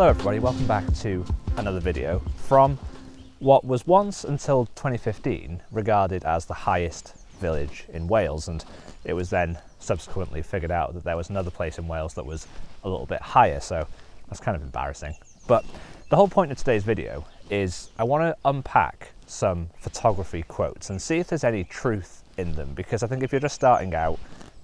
Hello everybody, welcome back to another video from what was once until 2015 regarded as the highest village in Wales, and it was then subsequently figured out that there was another place in Wales that was a little bit higher, so that's kind of embarrassing. But the whole point of today's video is I want to unpack some photography quotes and see if there's any truth in them, because I think if you're just starting out,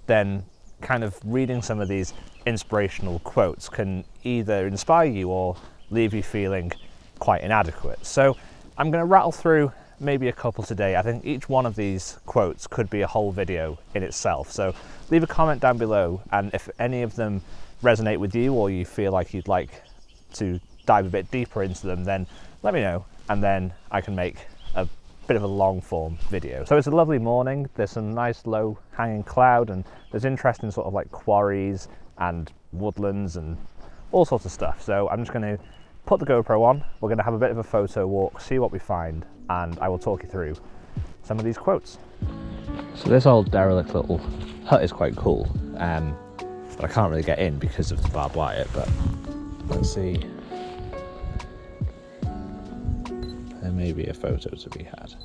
then kind of reading some of these inspirational quotes can either inspire you or leave you feeling quite inadequate. So I'm going to rattle through maybe a couple today. I think each one of these quotes could be a whole video in itself. So leave a comment down below, and if any of them resonate with you or you feel like you'd like to dive a bit deeper into them, then let me know, and then I can make a bit of a long form video. So it's a lovely morning, there's some nice low hanging cloud, and there's interesting sort of like quarries and woodlands and all sorts of stuff. So I'm just going to put the GoPro on, we're going to have a bit of a photo walk, see what we find, and I will talk you through some of these quotes. So this old derelict little hut is quite cool, but I can't really get in because of the barbed wire, but let's see. There may be a photo to be had.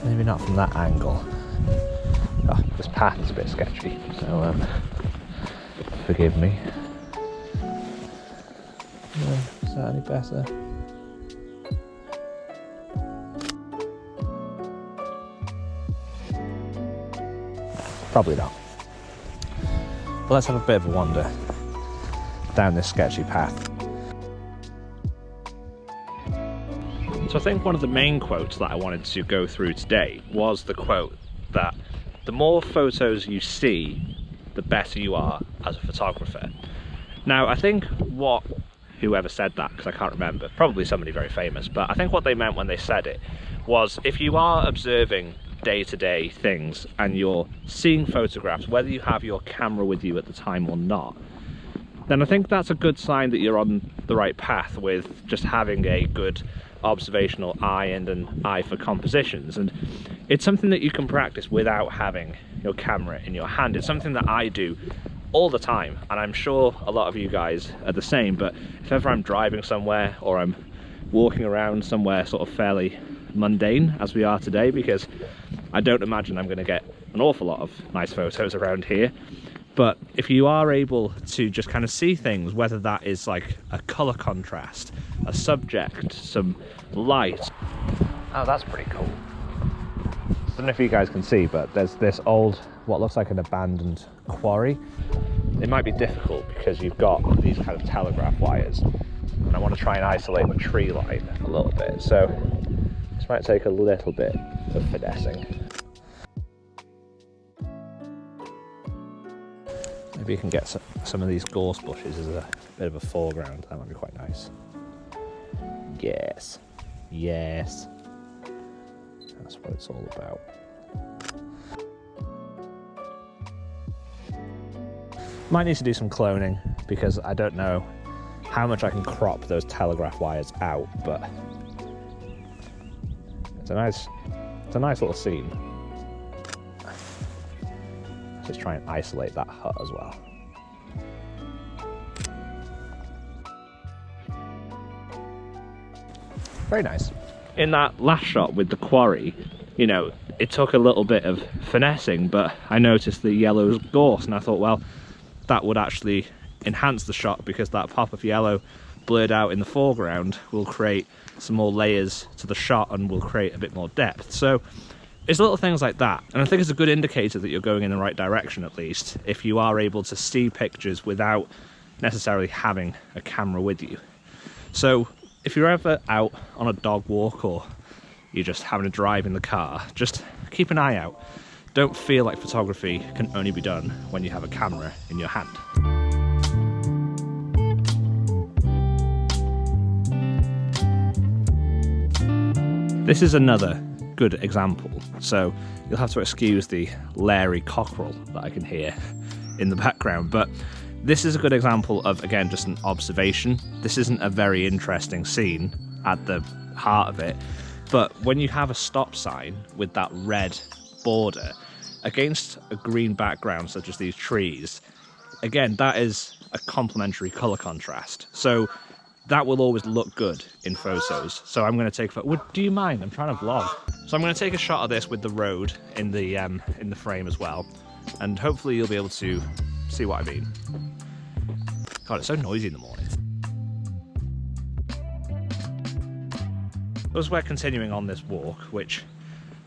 Maybe not from that angle. Oh, this path is a bit sketchy, so forgive me. Is that any better? Probably not. But let's have a bit of a wander down this sketchy path. So I think one of the main quotes that I wanted to go through today was the quote that the more photos you see, the better you are as a photographer. Now I think whoever said that, because I can't remember, probably somebody very famous, but I think what they meant when they said it was if you are observing day-to-day things and you're seeing photographs, whether you have your camera with you at the time or not, then I think that's a good sign that you're on the right path with just having a good observational eye and an eye for compositions. And it's something that you can practice without having your camera in your hand. It's something that I do all the time, and I'm sure a lot of you guys are the same. But if ever I'm driving somewhere or I'm walking around somewhere sort of fairly mundane as we are today, because I don't imagine I'm going to get an awful lot of nice photos around here, but if you are able to just kind of see things, whether that is like a color contrast, a subject, some light. Oh, that's pretty cool. I don't know if you guys can see, but there's this old, what looks like an abandoned quarry. It might be difficult because you've got these kind of telegraph wires, and I want to try and isolate the tree line a little bit, so this might take a little bit of finessing. Maybe you can get some of these gorse bushes as a bit of a foreground. That might be quite nice. Yes, yes, that's what it's all about. Might need to do some cloning because I don't know how much I can crop those telegraph wires out, but it's a nice little scene. Let's just try and isolate that hut as well. Very nice. In that last shot with the quarry, you know, it took a little bit of finessing, but I noticed the yellow gorse and I thought, well, that would actually enhance the shot because that pop of yellow blurred out in the foreground will create some more layers to the shot and will create a bit more depth. So it's little things like that, and I think it's a good indicator that you're going in the right direction, at least if you are able to see pictures without necessarily having a camera with you. So if you're ever out on a dog walk or you're just having a drive in the car, just keep an eye out. Don't feel like photography can only be done when you have a camera in your hand. This is another good example, so you'll have to excuse the leery cockerel that I can hear in the background, but this is a good example of, again, just an observation. This isn't a very interesting scene at the heart of it, but when you have a stop sign with that red border, against a green background such as these trees, again, that is a complementary colour contrast. So that will always look good in photos. So I'm going to take, do you mind? I'm trying to vlog. So I'm going to take a shot of this with the road in the frame as well. And hopefully you'll be able to see what I mean. God, it's so noisy in the morning. As we're continuing on this walk, which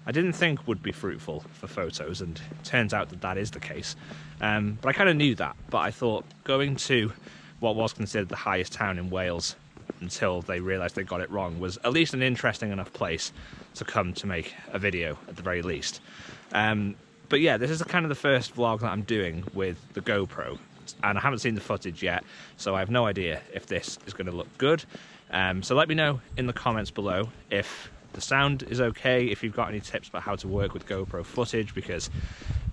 I didn't think would be fruitful for photos, and it turns out that that is the case. But I kind of knew that, but I thought going to what was considered the highest town in Wales until they realised they got it wrong was at least an interesting enough place to come to make a video at the very least. But yeah, this is kind of the first vlog that I'm doing with the GoPro, and I haven't seen the footage yet, so I have no idea if this is going to look good. So let me know in the comments below if the sound is okay, if you've got any tips about how to work with GoPro footage, because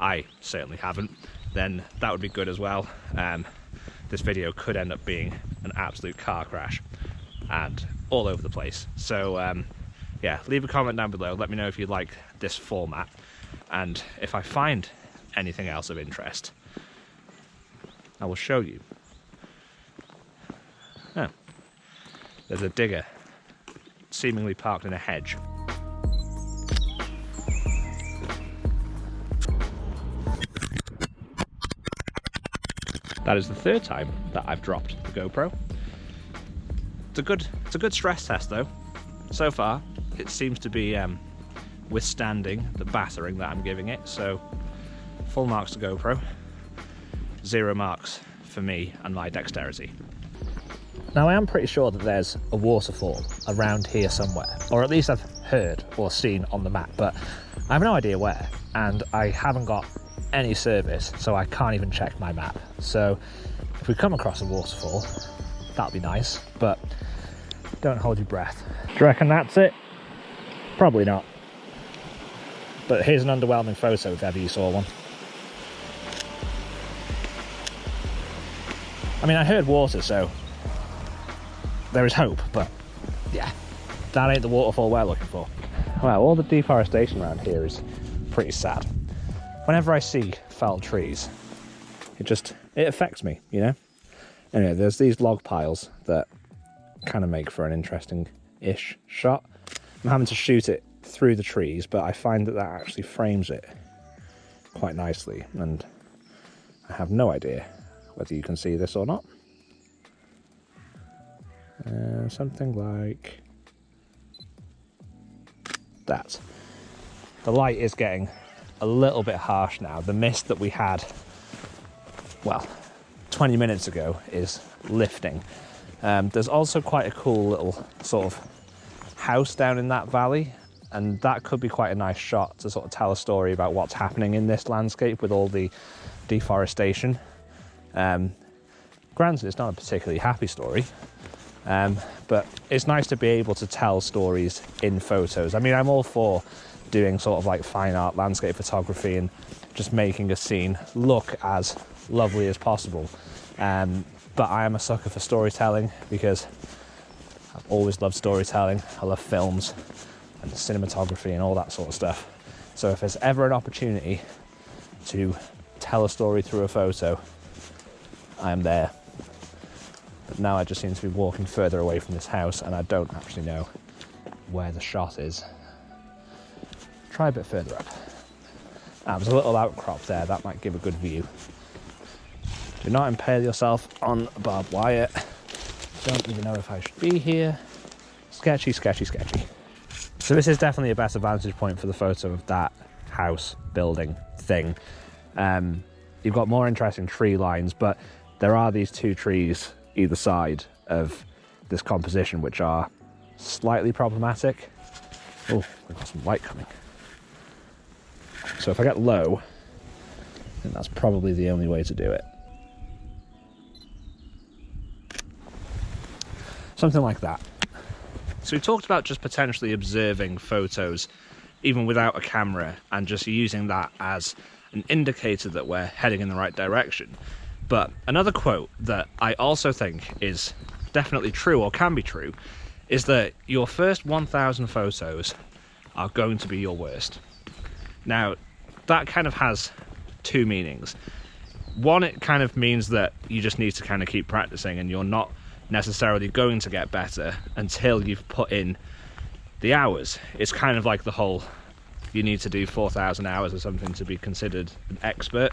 I certainly haven't, then that would be good as well. This video could end up being an absolute car crash and all over the place. So yeah, leave a comment down below, let me know if you like this format, and if I find anything else of interest, I will show you. Oh, there's a digger seemingly parked in a hedge. That is the third time that I've dropped the GoPro. It's a good stress test though. So far, it seems to be withstanding the battering that I'm giving it. So, full marks to GoPro, 0 marks for me and my dexterity. Now I am pretty sure that there's a waterfall around here somewhere, or at least I've heard or seen on the map, but I have no idea where, and I haven't got any service, so I can't even check my map. So if we come across a waterfall, that'll be nice, but don't hold your breath. Do you reckon that's it? Probably not. But here's an underwhelming photo if ever you saw one. I mean, I heard water, so there is hope, but yeah, that ain't the waterfall we're looking for. Well, all the deforestation around here is pretty sad. Whenever I see felled trees, it affects me, you know? Anyway, there's these log piles that kind of make for an interesting-ish shot. I'm having to shoot it through the trees, but I find that that actually frames it quite nicely, and I have no idea whether you can see this or not. Something like that. The light is getting a little bit harsh now. The mist that we had, well, 20 minutes ago is lifting. There's also quite a cool little sort of house down in that valley, and that could be quite a nice shot to sort of tell a story about what's happening in this landscape with all the deforestation. Granted, it's not a particularly happy story, but it's nice to be able to tell stories in photos. I mean, I'm all for doing sort of like fine art landscape photography and just making a scene look as lovely as possible. But I am a sucker for storytelling because I've always loved storytelling. I love films and cinematography and all that sort of stuff. So if there's ever an opportunity to tell a story through a photo, I am there. But now I just seem to be walking further away from this house and I don't actually know where the shot is. Try a bit further up. There's a little outcrop there, that might give a good view. Do not impale yourself on barbed wire. Don't even know if I should be here. Sketchy, sketchy, sketchy. So this is definitely a better vantage point for the photo of that house, building, thing. You've got more interesting tree lines, but there are these two trees either side of this composition which are slightly problematic. Oh, we've got some light coming. So if I get low, then that's probably the only way to do it. Something like that. So we talked about just potentially observing photos even without a camera and just using that as an indicator that we're heading in the right direction. But another quote that I also think is definitely true, or can be true, is that your first 1,000 photos are going to be your worst. Now, that kind of has two meanings. One, it kind of means that you just need to kind of keep practicing, and you're not necessarily going to get better until you've put in the hours. It's kind of like the whole, you need to do 4,000 hours or something to be considered an expert.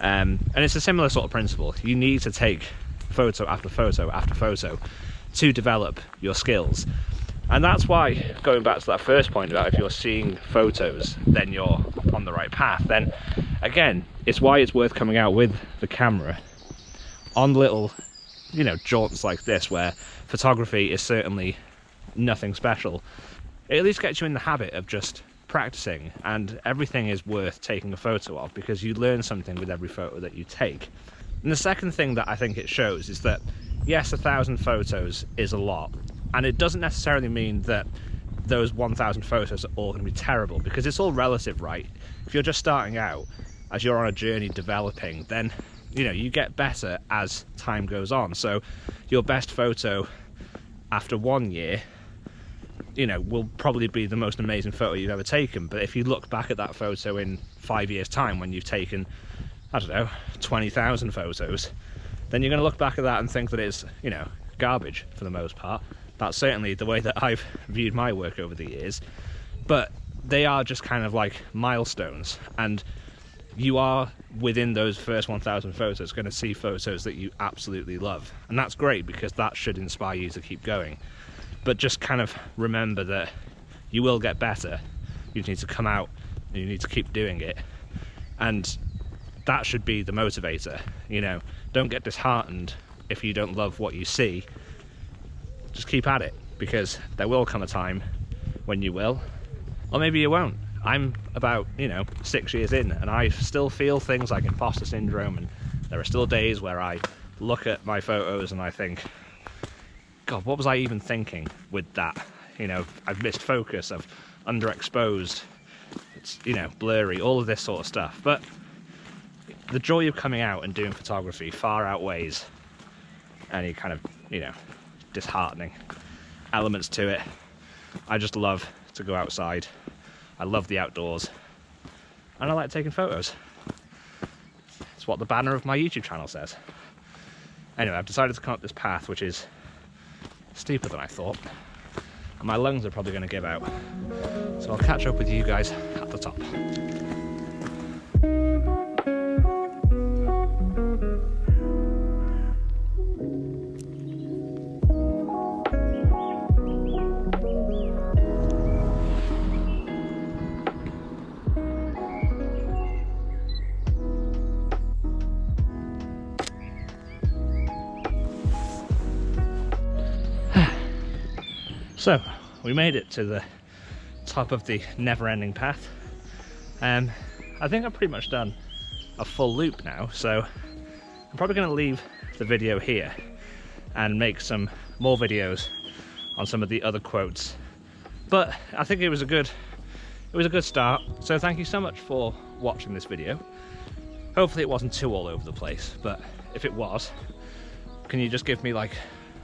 And it's a similar sort of principle. You need to take photo after photo after photo to develop your skills. And that's why, going back to that first point about if you're seeing photos, then you're on the right path. Then again, it's why it's worth coming out with the camera on little, you know, jaunts like this, where photography is certainly nothing special. It at least gets you in the habit of just practicing, and everything is worth taking a photo of because you learn something with every photo that you take. And the second thing that I think it shows is that, yes, 1,000 photos is a lot, and it doesn't necessarily mean that those 1,000 photos are all going to be terrible, because it's all relative, right? If you're just starting out, as you're on a journey developing, then, you know, you get better as time goes on. So your best photo after 1 year, you know, will probably be the most amazing photo you've ever taken. But if you look back at that photo in 5 years' time, when you've taken, I don't know, 20,000 photos, then you're going to look back at that and think that it's, you know, garbage for the most part. That's certainly the way that I've viewed my work over the years. But they are just kind of like milestones, and you are, within those first 1,000 photos, going to see photos that you absolutely love. And that's great, because that should inspire you to keep going. But just kind of remember that you will get better. You need to come out and you need to keep doing it. And that should be the motivator, you know. Don't get disheartened if you don't love what you see. Just keep at it, because there will come a time when you will, or maybe you won't. I'm about, you know, 6 years in, and I still feel things like imposter syndrome, and there are still days where I look at my photos and I think, God, what was I even thinking with that? You know, I've missed focus, I've underexposed, it's, you know, blurry, all of this sort of stuff. But the joy of coming out and doing photography far outweighs any kind of, you know, disheartening elements to it. I just love to go outside. I love the outdoors, and I like taking photos. It's what the banner of my YouTube channel says. Anyway, I've decided to come up this path, which is steeper than I thought, and my lungs are probably going to give out. So I'll catch up with you guys at the top. So, we made it to the top of the never-ending path. I think I've pretty much done a full loop now, so I'm probably going to leave the video here and make some more videos on some of the other quotes. But I think it was a good start. So thank you so much for watching this video. Hopefully it wasn't too all over the place, but if it was, can you just give me like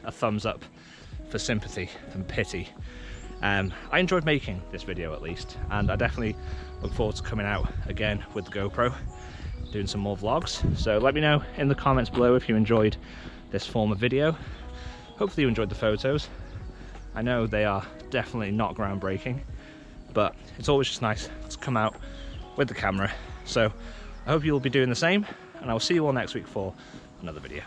a thumbs up for sympathy and pity? I enjoyed making this video, at least, and I definitely look forward to coming out again with the GoPro, doing some more vlogs. So let me know in the comments below if you enjoyed this form of video. Hopefully you enjoyed the photos. I know they are definitely not groundbreaking, but it's always just nice to come out with the camera. So I hope you'll be doing the same, and I will see you all next week for another video.